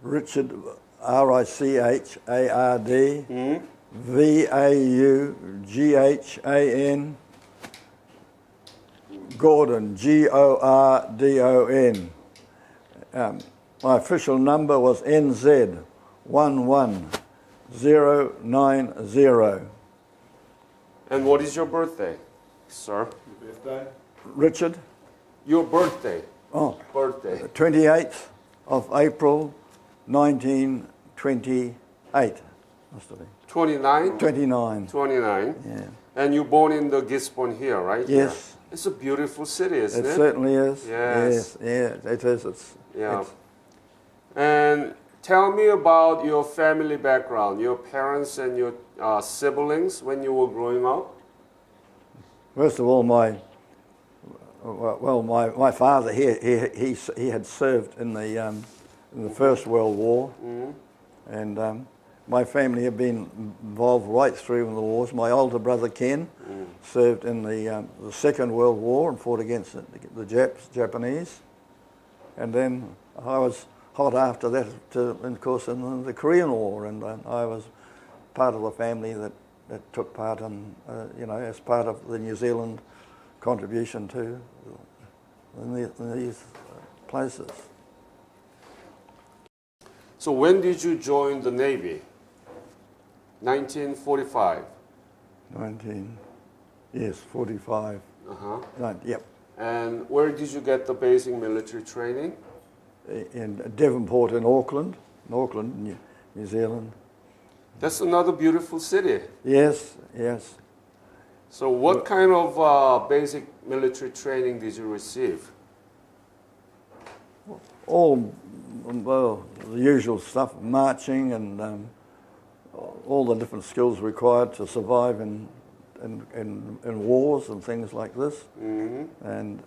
Richard, Richard, Vaughan, Gordon, Gordon. My official number was NZ 11090. And what is your birthday, sir? Your birthday? Richard? Your birthday. Oh, Birthday. 28th of April 1928. Must have been. 29? 29. 29. Yeah. And you born in the Gisborne here, right? Yes. Yeah. It's a beautiful city, isn't it? It certainly is. Yes. Yes, yeah, it is. Yeah. It's, And tell me about your family background, your parents and your siblings when you were growing up. first of all, my father he had served in the First World War, and my family have been involved right through in the wars. My older brother Ken served in the Second World War and fought against the Japanese, and then I was hot after that, of course, in the Korean War, and I was part of the family that took part in, as part of the New Zealand contribution to in these places. So when did you join the Navy? 1945. 45. Uh-huh. Yep. And where did you get the basic military training? In Devonport in Auckland, New Zealand. That's another beautiful city. Yes, yes. So what kind of basic military training did you receive? All, well, the usual stuff, marching and all the different skills required to survive in wars and things like this. Mm-hmm. And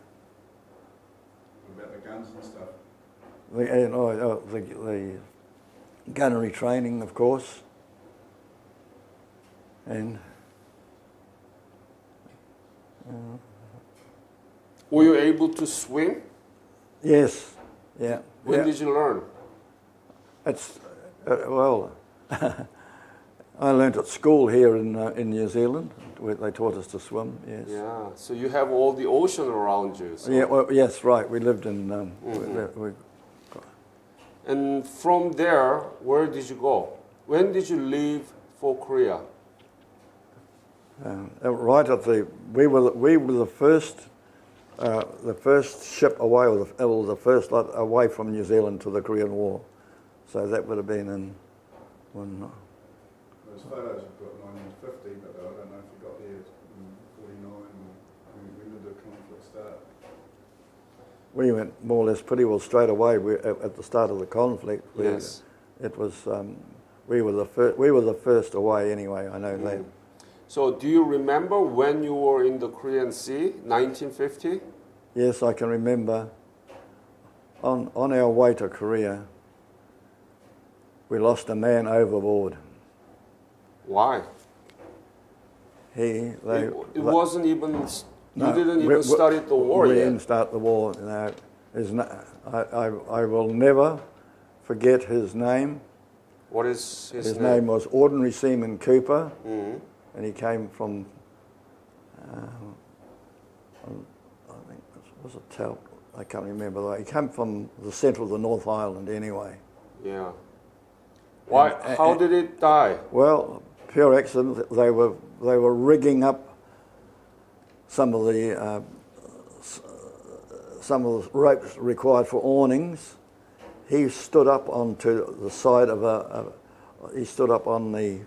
What about the guns and stuff? the gunnery training, of course. And Were you able to swim? yes, yeah. When yeah. did you learn? It's I learnt at school here in New Zealand, where they taught us to swim. Yes. Yeah. So you have all the ocean around you. So. Yeah. Well, yes. Right. We lived in. And from there, where did you go? When did you leave for Korea? Right at we were the first ship away, or the first lot away from New Zealand to the Korean War. So that would have been in when. Those photos you've got 1950, but I don't know if you got there in 49 or when did the conflict start? We went more or less pretty well straight away. At the start of the conflict. Yes. It was. We were the first away anyway. I know that. So do you remember when you were in the Korean Sea, 1950? Yes, I can remember. On our way to Korea, we lost a man overboard. Why? It wasn't even. You No, didn't even start the war we yet. didn't start the war. No, I will never forget his name. What is his His name? name was Ordinary Seaman Cooper, Mm-hmm. and he came from. I think it was a Taupo. I can't remember. He came from the centre of the North Island, anyway. Yeah. Why? How did it die? Well, pure accident. They were rigging up some of the ropes required for awnings. He stood up onto the side of he stood up on the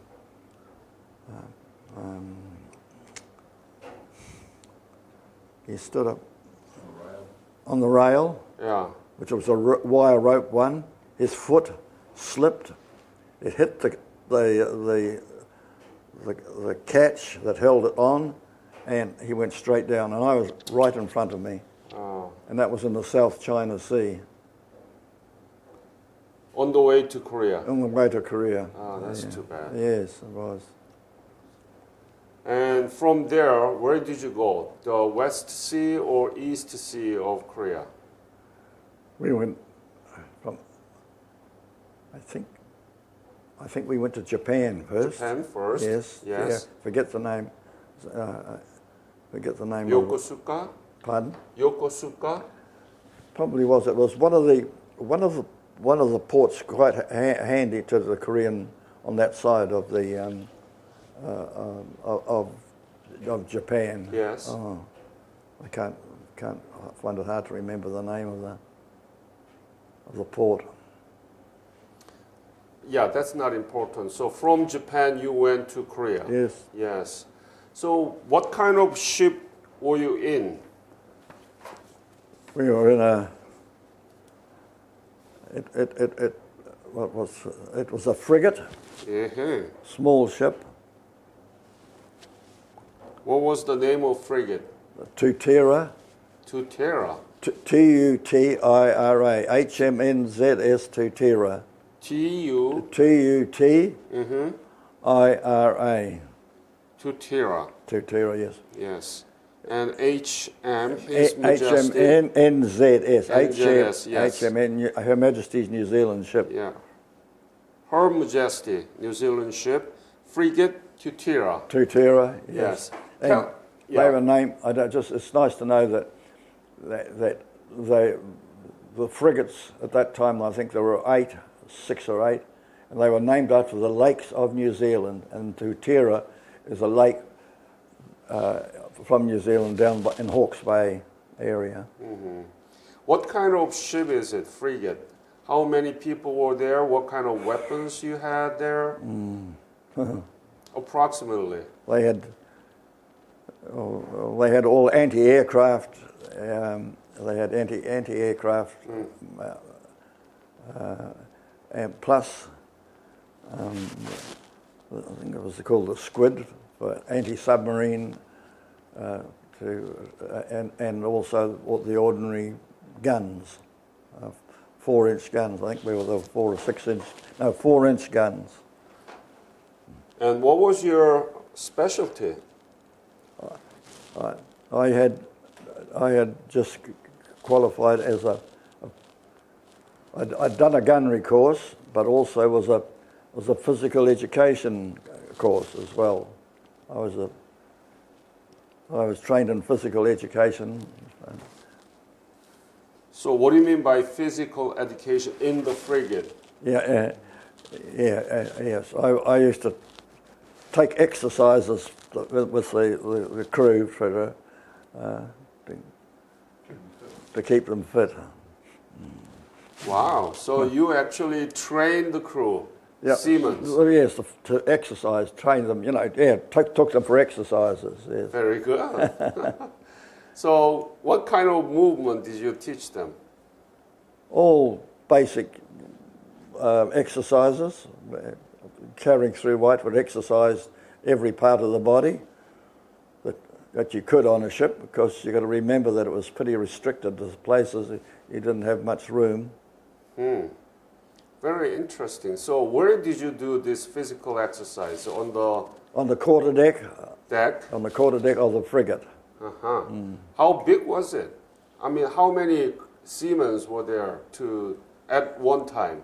he stood up on the rail, Yeah. which was a wire rope one. His foot slipped. It hit the catch that held it on, and he went straight down. And I was right in front of me, Oh. and that was in the South China Sea, On the way to Korea. on the way to Korea. Oh, that's too bad. Yes, it was. And from there, where did you go? The West Sea or East Sea of Korea? We went I think we went to Japan first. Japan first. Yes. Yes. Yeah, forget the name. Forget the name. Of it. Yokosuka. Pardon? Yokosuka. Probably was. It was one of the ports quite handy to the Korean on that side of the of Japan. Yes. Oh, I can't. I find it hard to remember the name of the port. Yeah, that's not important. So from Japan, you went to Korea. Yes. Yes. So what kind of ship were you in? We were in a. It was a frigate, Uh-huh. small ship, What was the name of frigate? Tutira, Tutera. Tutira, HMNZS Tutira, T-U. Tutira, Tutera. Tutira, yes. Yes. And HM, His Majesty. HMNZS, NZS, yes. HMN, Her Majesty's New Zealand ship. Yeah. Her Majesty, New Zealand ship, frigate Tutera. Tutira, yes. Yes. And Tell- they were named. It's nice to know that the frigates at that time. I think there were 6 or 8, and they were named after the lakes of New Zealand. And Tutira is a lake from New Zealand down in Hawke's Bay area. What kind of ship is it, frigate? How many people were there? What kind of weapons you had there? Approximately. They had all anti-aircraft. They had anti-aircraft, and plus, I think it was called the Squid for anti-submarine, and also the ordinary guns, 4-inch guns. I think we were the 4 or 6-inch, 4-inch guns. And what was your specialty? I had just qualified as I'd done a gunnery course, but also was a physical education course as well. I was trained in physical education. So what do you mean by physical education in the frigate? Yes. I used to take exercises with the crew to keep them fit. Wow. So you actually trained the crew, Yeah. seamen. Well, yes, to exercise, train them. Took them for exercises. Yes. Very good. So what kind of movement did you teach them? All basic exercises. Carrying through white would exercise every part of the body that you could on a ship, because you got to remember that it was pretty restricted to places. You didn't have much room. Very interesting. So where did you do this physical exercise? On the Quarterdeck, deck? on the quarterdeck of the frigate. Uh-huh. How big was it? I mean, how many seamen were there at one time?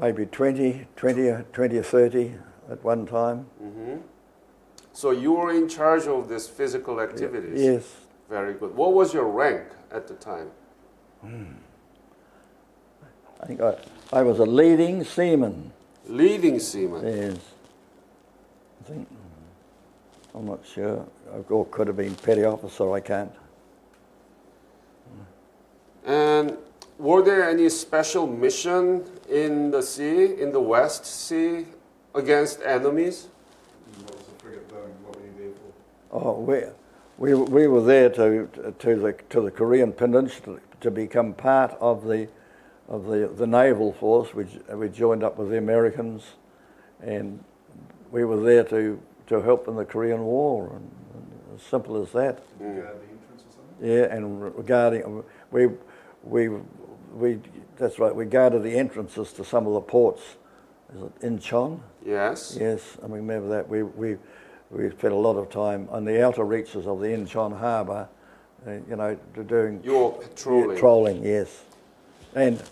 Maybe 20 or 30 at one time. So you were in charge of this physical activities? Yes. Very good. What was your rank at the time? I think I was a leading seaman. Leading seaman? Yes. I think, I'm not sure. Or could have been petty officer, I can't. And were there any special mission in the sea, in the West Sea, against enemies? What was the frigate doing? What were you there for? Oh, we were there to the Korean Peninsula to become part of the naval force. We joined up with the Americans, and we were there to help in the Korean War. And as simple as that. Guard the entrance or something? Yeah, and regarding that's right. We guarded the entrances to some of the ports. Is it Incheon? Yes. Yes, I remember that. We spent a lot of time on the outer reaches of the Incheon harbour, doing You were patrolling. trolling. Yes, and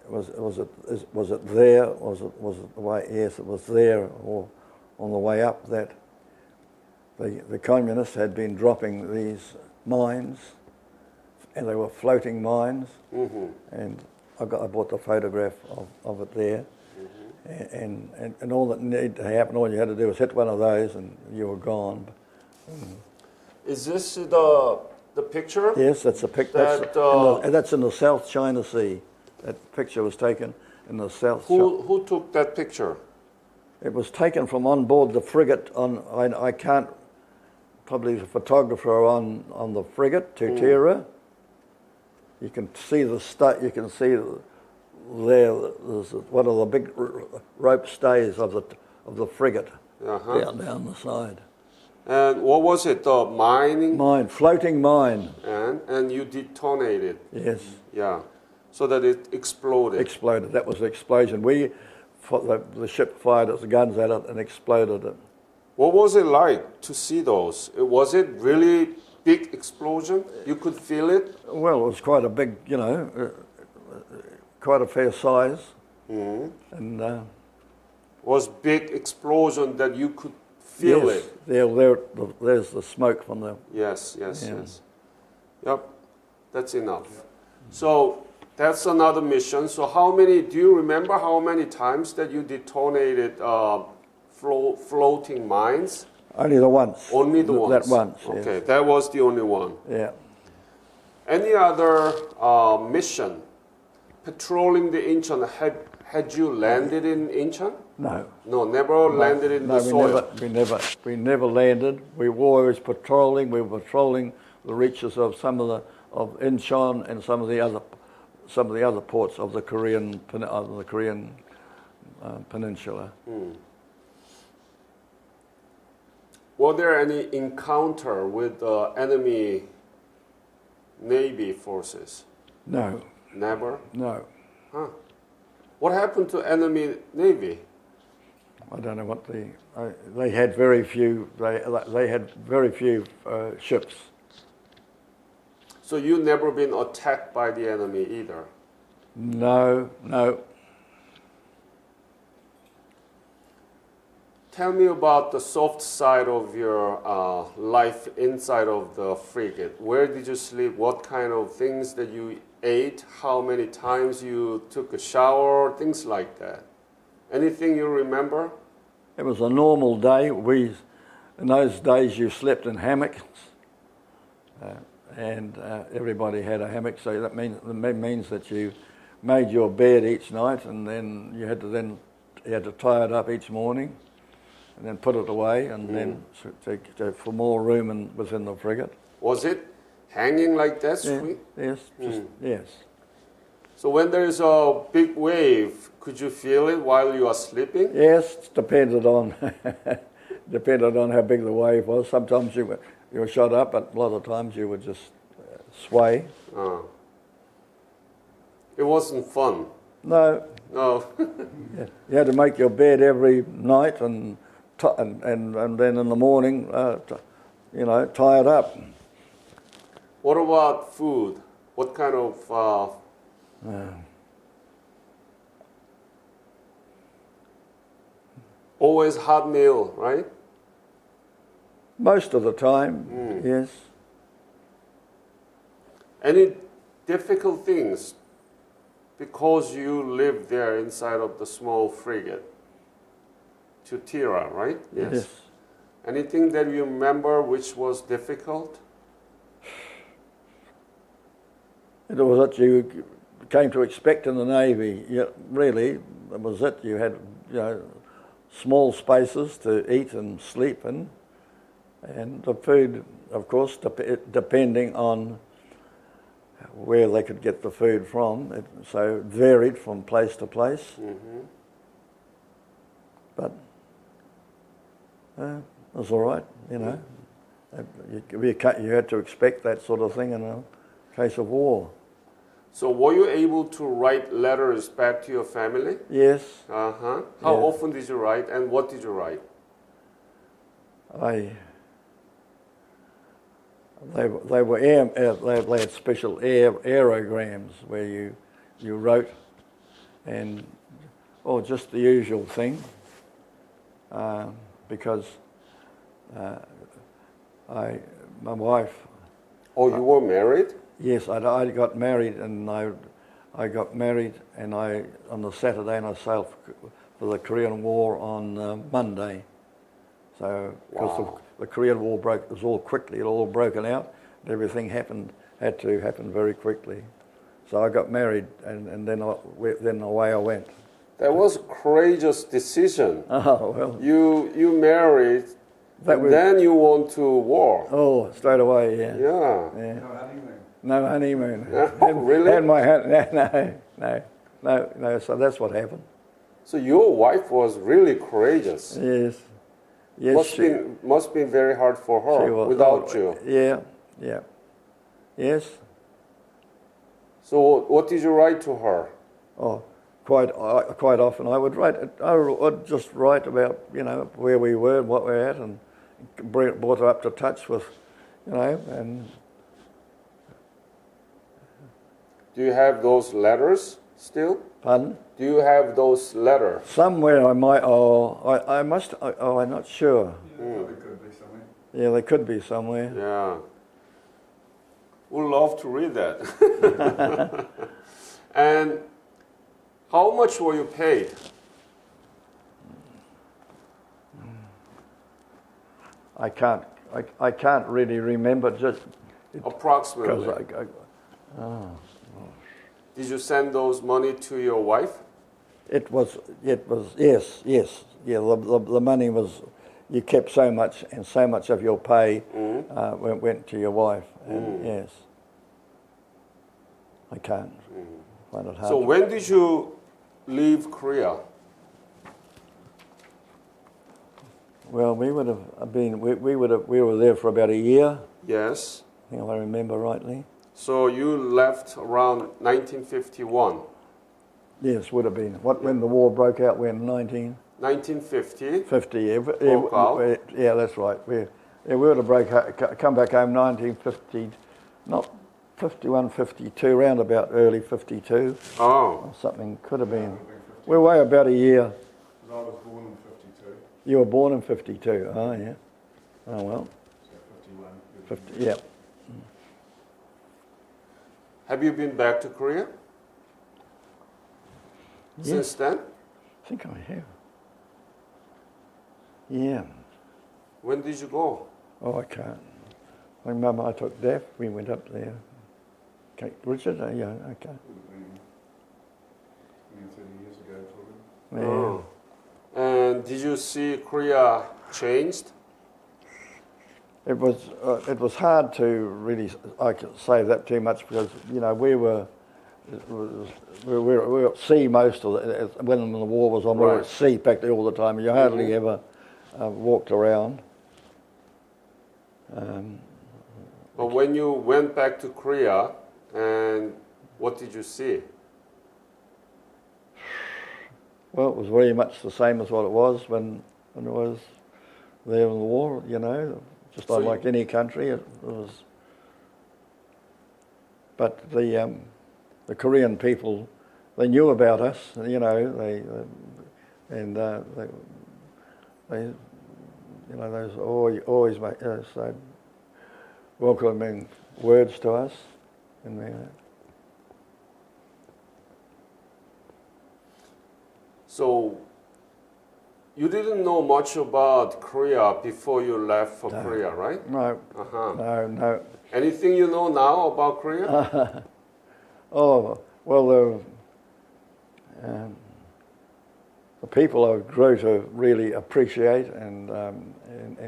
was it there? Was it the way? Yes, it was there, or on the way up that the communists had been dropping these mines, and they were floating mines. Mm-hmm. And I bought the photograph of it there. And all that needed to happen, all you had to do was hit one of those, and you were gone. Is this the picture? Yes, that's a picture. That's in the South China Sea. That picture was taken in the South. Who took that picture? It was taken from on board the frigate. I can't. Probably the photographer on the frigate, Tutira. You can see You can see there's one of the big rope stays of the frigate down the side. And what was it? The mining? Floating mine. And you detonated. Yes. Yeah. So that it exploded. Exploded. That was the explosion. The ship fired its guns at it and exploded it. What was it like to see those? Was it really big explosion? You could feel it? Well, it was quite a big, quite a fair size. Mm-hmm. And was big explosion that you could feel yes, it? There's the smoke from the... Yes. Yep, that's enough. So that's another mission. So do you remember how many times that you detonated floating mines? Only the once. Only the once? That once, Okay, yes. that was the only one. Yeah. Any other mission? Patrolling the Incheon, had you landed in Incheon? No. No, never landed in the soil? We never landed. We were always patrolling. We were patrolling the reaches of of Incheon and some of the other ports of the Korean peninsula. Were there any encounter with enemy Navy forces? No. Never? No. Huh. What happened to enemy Navy? I don't know what they had very few. They had very few ships. So you never been attacked by the enemy either? No. Tell me about the soft side of your life inside of the frigate. Where did you sleep? What kind of things that you ate? How many times you took a shower? Things like that. Anything you remember? It was a normal day. In those days, you slept in hammocks, and everybody had a hammock. So that means that you made your bed each night, and then you had to tie it up each morning, and then put it away, and then for more room within the frigate. Was it hanging like that? Yeah, yes, yes. So when there is a big wave, could you feel it while you are sleeping? Yes, it depended on how big the wave was. Sometimes you were shot up, but a lot of times you would just sway. It wasn't fun. No. No. You had to make your bed every night, and then in the morning, tie it up. What about food? What kind of always hot meal, right? Most of the time, yes. Any difficult things because you live there inside of the small frigate? Tutira, right? Yes. Anything that you remember which was difficult? It was what you came to expect in the Navy. Really, it was it. You had, small spaces to eat and sleep in, and the food, of course, depending on where they could get the food from. It so varied from place to place. Mm-hmm. But it was all right, You had to expect that sort of thing in a case of war. So were you able to write letters back to your family? Yes. Uh-huh. How often did you write, and what did you write? They had special aerograms where you wrote and just the usual thing, because my wife. Oh, you were married? Yes, I got married, and I got married, and on the Saturday, and I sailed for the Korean War on Monday. So, because Wow. the Korean War it was all quickly, it all broken out. Everything had to happen very quickly. So I got married, and then away I went. That was a courageous decision. Oh well. You married, and then you went to war. Oh, straight away, yeah. Yeah. Yeah. No honeymoon. No honeymoon. Really? Had my no. So that's what happened. So your wife was really courageous. Yes. Yes. Must been very hard for her she was. without you. Yeah. Yeah. Yes. So what did you write to her? Oh, quite often I would write. I would just write about where we were and what we're at, and brought her up to touch with, and. Do you have those letters still? Pardon? Do you have those letters? Somewhere I might. I must. I'm not sure. Yeah, probably could be somewhere. Yeah, they could be somewhere. Yeah. Would love to read that. And how much were you paid? I can't really remember just Approximately. because Did you send those money to your wife? it was yes. Yeah, the money was, you kept so much, and so much of your pay went to your wife. And yes. I can't find it hard. So when did you leave Korea? Well, we would have been. We were there for about a year. Yes. If I remember rightly. So you left around 1951. Yes, would have been. When the war broke out? When 1950. 50. Broke out. Yeah, that's right. We would have come back home 1950, not 51, 52, round about early 52 Oh. or something. Could have been. We're away about a year. Because I was born in 52, You were born in 52. Oh yeah. Oh well. so 51. 50. Yeah. Have you been back to Korea since then? I think I have. Yeah. When did you go? Oh, I can't. I remember I took Daph. We went up there. Okay, Richard. Yeah. Okay. Would have been 30 years ago, probably. Yeah. Oh. And did you see Korea changed? It was hard to really, I could say that too much, because we were at sea most of it. When the war was on, we were at sea practically all the time. You hardly ever walked around. But when you went back to Korea, and what did you see? Well, it was very much the same as what it was when it was there in the war. Just So like any country, it was. But the Korean people, they knew about us. They those always said welcoming words to us, and So you didn't know much about Korea before you left for Korea, right? no, Uh-huh. no. Anything you know now about Korea? Oh well, the people I grew to really appreciate and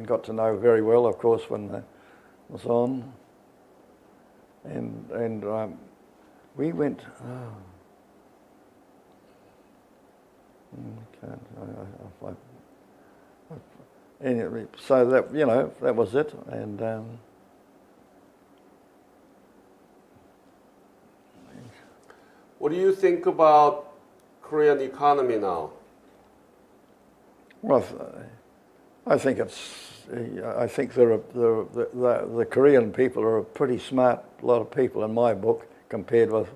got to know very well, of course, when it was on. And we went. Anyway, so that that was it, and What do you think about Korean economy now? well, I think I think the Korean people are a pretty smart lot of people in my book, compared with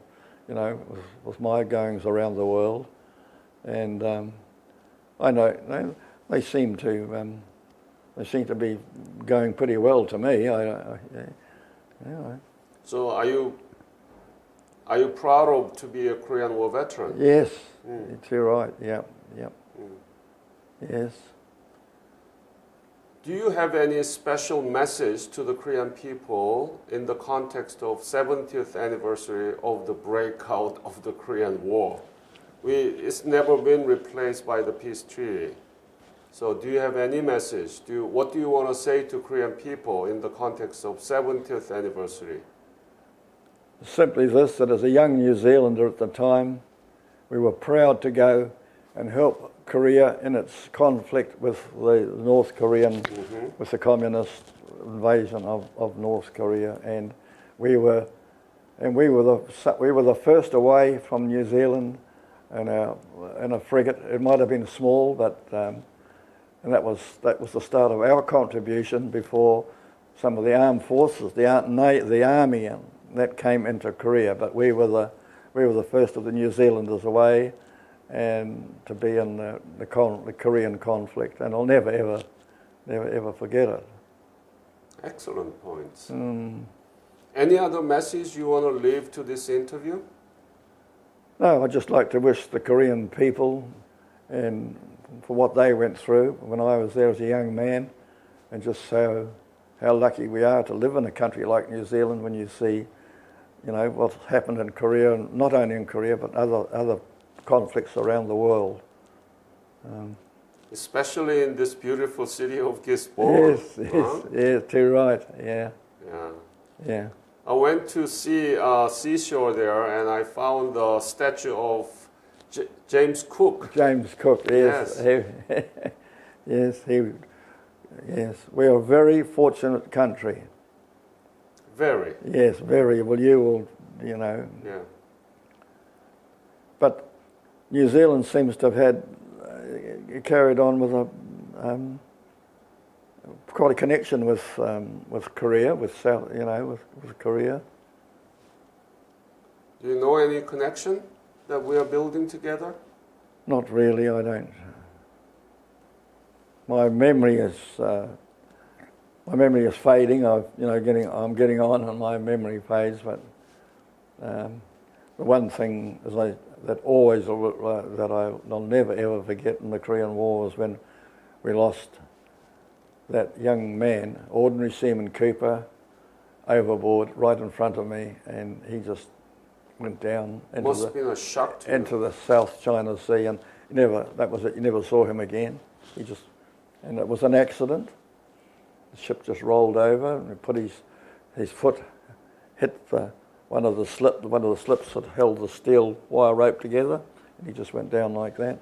with my goings around the world. and I know they seem to be going pretty well to me. Yeah. So are you proud of to be a Korean War veteran? Yes, you're right. Yep. Yes. Do you have any special message to the Korean people in the context of 70th anniversary of the breakout of the Korean War? It's never been replaced by the peace treaty. So do you have any message? What do you want to say to Korean people in the context of 70th anniversary? Simply this, that as a young New Zealander at the time, we were proud to go and help Korea in its conflict with the North Korean, with the communist invasion of North Korea, and we were the first away from New Zealand in a frigate. It might have been small, but and that was the start of our contribution before some of the armed forces, the army, and that came into Korea. But we were the first of the New Zealanders away, and to be in the Korean conflict, and I'll never ever forget it. Excellent points. Any other message you want to leave to this interview? No, I'd just like to wish the Korean people and for what they went through when I was there as a young man, and just how lucky we are to live in a country like New Zealand when you see, what's happened in Korea, and not only in Korea but other conflicts around the world. Especially in this beautiful city of Gisborne. Yes, too right, yeah. I went to see seashore there, and I found the statue of James Cook. James Cook, yes. Yes, we are a very fortunate country. Very. Yes, very. Well, you will, Yeah. But New Zealand seems to have had carried on with quite a connection with Korea, with Korea. Do you know any connection that we are building together? Not really, I don't. My memory is fading. I'm getting on, and my memory fades. But the one thing I'll never ever forget in the Korean War was when we lost that young man, Ordinary Seaman Cooper, overboard right in front of me, and he just went down Must have been a shock to into the South China Sea, and that was it. You never saw him again. And it was an accident. The ship just rolled over, and he put his foot hit one of the slips that held the steel wire rope together, and he just went down like that.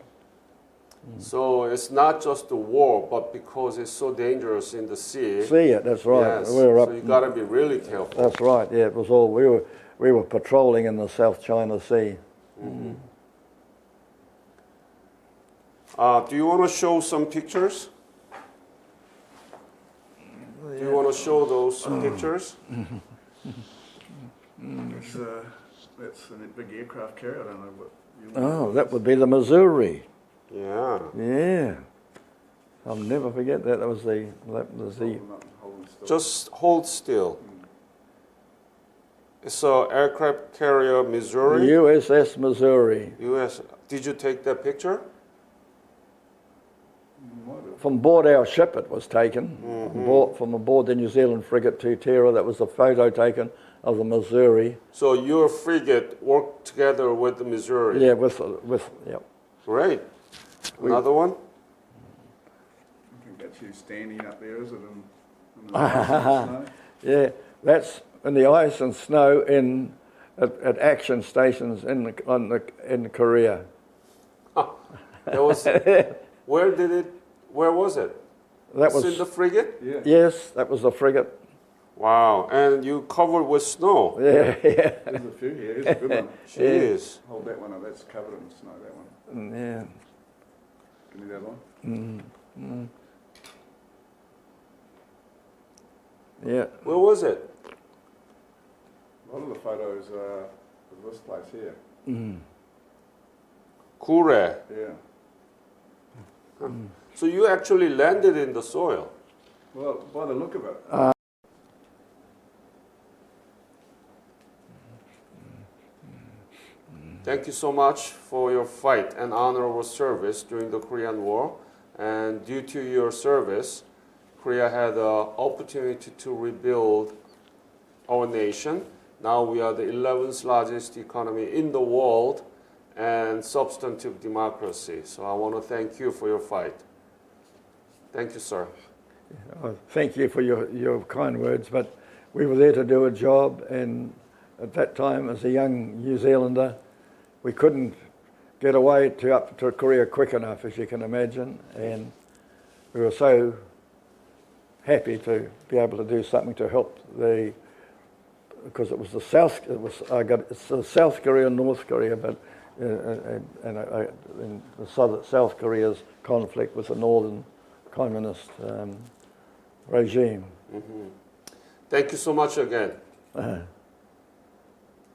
So it's not just the war, but because it's so dangerous in the sea. That's right. Yes. So you got to be really careful. That's right. Yeah, it was all we were patrolling in the South China Sea. Mm-hmm. Do you want to show some pictures? Do you want to show those pictures? That's a big aircraft carrier. I don't know what you Oh, that would be the Missouri. Yeah. Yeah. I'll never forget that. That was the. Just hold still. It's an aircraft carrier, Missouri. USS Missouri. US. Did you take that picture? From board our ship it was taken. From aboard the New Zealand frigate Two Terror, that was the photo taken of the Missouri. So your frigate worked together with the Missouri? Yeah, yep. Great. Another one? I think that's you standing up there, is it? In the ice and snow? Yeah, that's in the ice and snow at action stations in Korea. That was, where was it? That was in the frigate? Yeah. Yes, that was the frigate. Wow, and you covered with snow. Yeah. There's a few here. Here's a good one. Jeez. Hold that one up. That's covered in snow, that one. Yeah. Give me that one. Yeah. Where was it? A lot of the photos are of this place here. Kure. Yeah. So you actually landed in the soil. Well, by the look of it. Thank you so much for your fight and honorable service during the Korean War. And due to your service, Korea had an opportunity to rebuild our nation. Now we are the 11th largest economy in the world and substantive democracy. So I want to thank you for your fight. Thank you, sir. Thank you for your kind words, but we were there to do a job, and at that time, as a young New Zealander, we couldn't get away up to Korea quick enough, as you can imagine, and we were so happy to be able to do something to help because it was the South Korea and North Korea, but in South Korea's conflict with the Northern Communist regime. Mm-hmm. Thank you so much again.